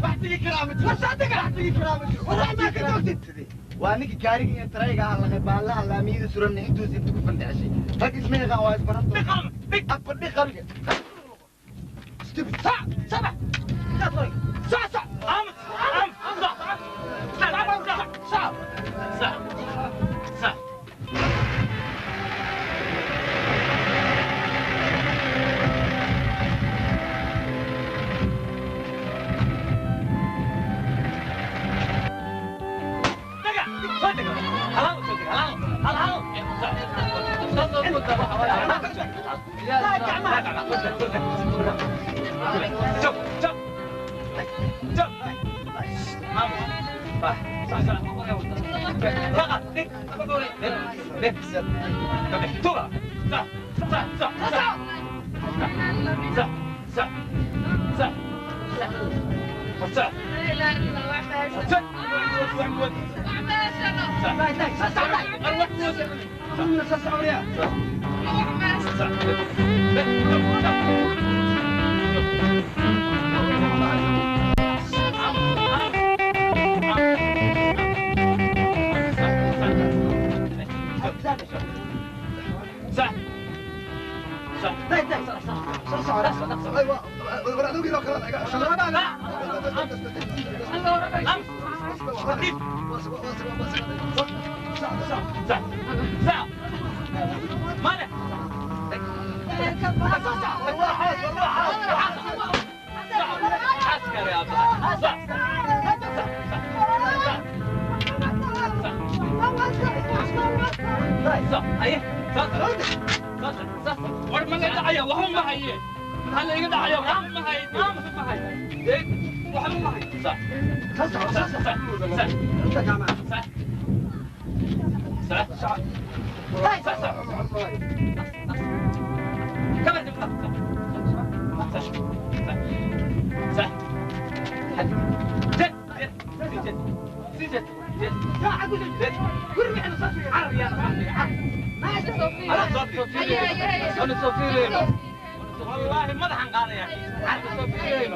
واحد كرامتي وصدق واحد كرامتي والله ما كنت وانك كاري تريقه على بالله لا ميد سرني انتو زيتك فندعشي هاك اسمي غواز برضو بيق اكبر بيق خرج استبد سبع خطري ساعة عم صح والله ما ضحك عليا عارف صوفيا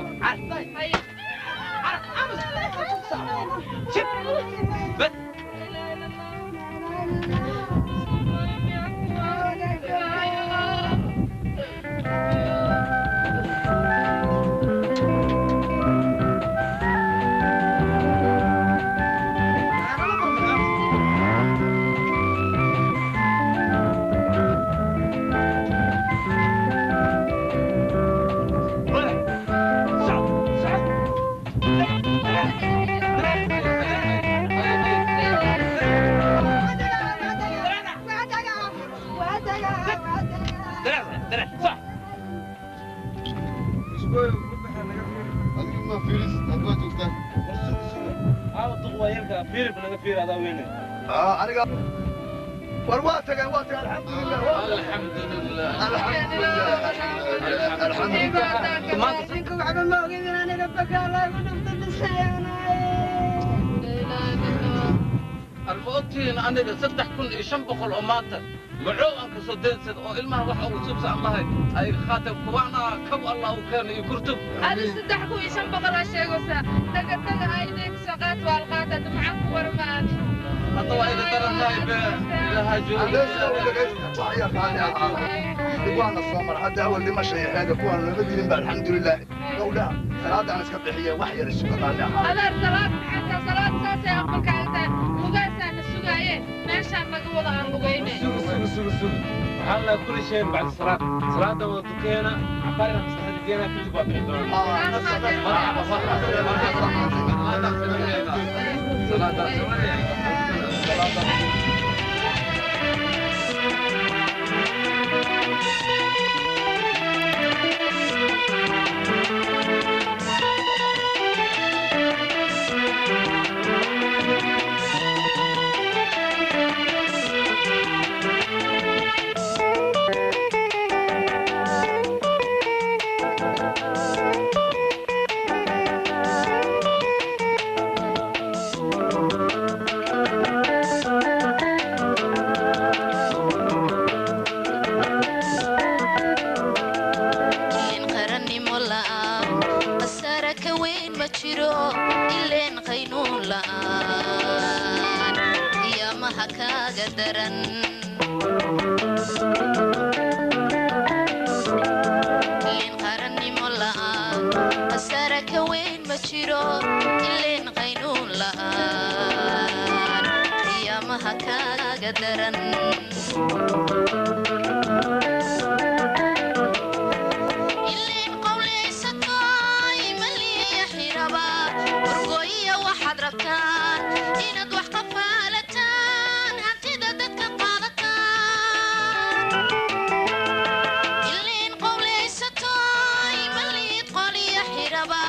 بس ورواتك الحمد لله الحمد لله الحمد لله الحمد لله ما تسيكم على الموقف انا ربك الله ونفضل السيانه الفوتين انا صدح كل شنبخ الاماتر معو انك صدنسد او ilmaha waxa uu subsa allahay ay khaatab kuwana kab allah uu keen kurtub hada صدح ku shanbaqala sheegaysa daga ay inay shaqaad wal qaata macaan ku warmaan hadda ay daran tahay ilaha jooga ya qaali وانا صامر حتى اول لما شيء هذا كون نبدين بعد الحمد لله دوله صلاه انا اسكت بحيه وحي الشكر لله هذا صلاه حتى صلاه ساسه اقبلك انت وقاسه السجايه ماشي ما وضع لغينه وحنا كل شيء بعد الصلاه صلاه وتكينا عبارنا مستحدثين كتب بعدين صلاه daran ilin qowleysatay maliya xiraba urgoya waxaad rabtaan inaad wax qafaalataan hantida dadka qaadataan ilin qowleysatay maliyad qoliya xiraba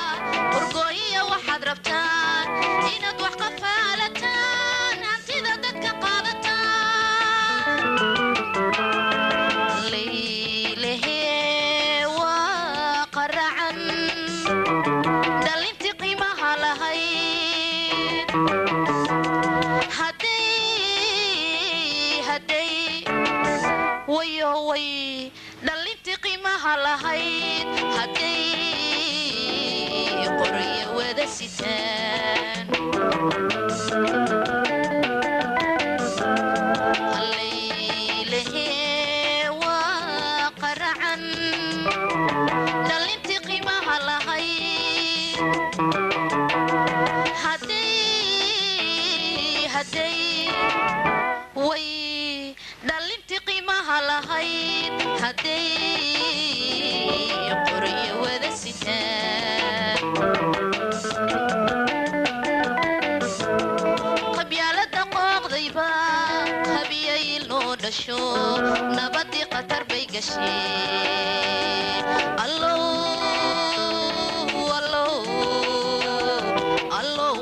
urgoya waxaad rabtaan inaad wax qafaalataan hantida dadka qaadataan leelehe waa qaracan dhalintii qiimaha lahayd hadday wayo way dhalintii qiimaha lahayd hadday qoryo wada sitaan leelehe waa qaracan dhalintii qiimaha lahayd hadday way dhalintii qiimaha lahayd hadday qoryo wada sitaan qabyaalada qooqdayba qabiyay loo dhasho nabadii qatar bay gasheen allow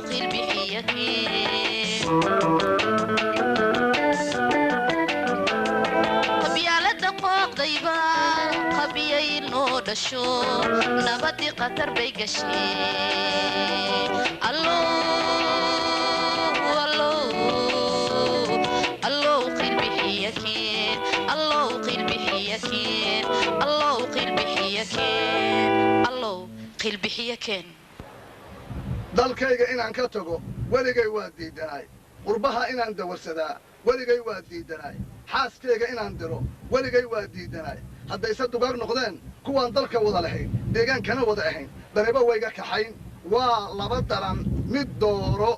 qilbixiyakeen qabyaalada qooqdayba qabiyay loo dhasho nabadii qatar bay gasheen allow qilbixiyakeen allow qilbixiyakeen allow qilbixiyakeen allow qilbixiyakeen dalkayga inaan ka tago weligay waa diidanaay qurbaha inaan dawarsadaa weligay waa diidanaay xaaskayga inaan diro weligay waa diidanaay haddayse dugaag noqdeen kuwaan dalka wada lahayn deegaankana wada ahayn daniba wayga kaxayn waa laba daran mid dooro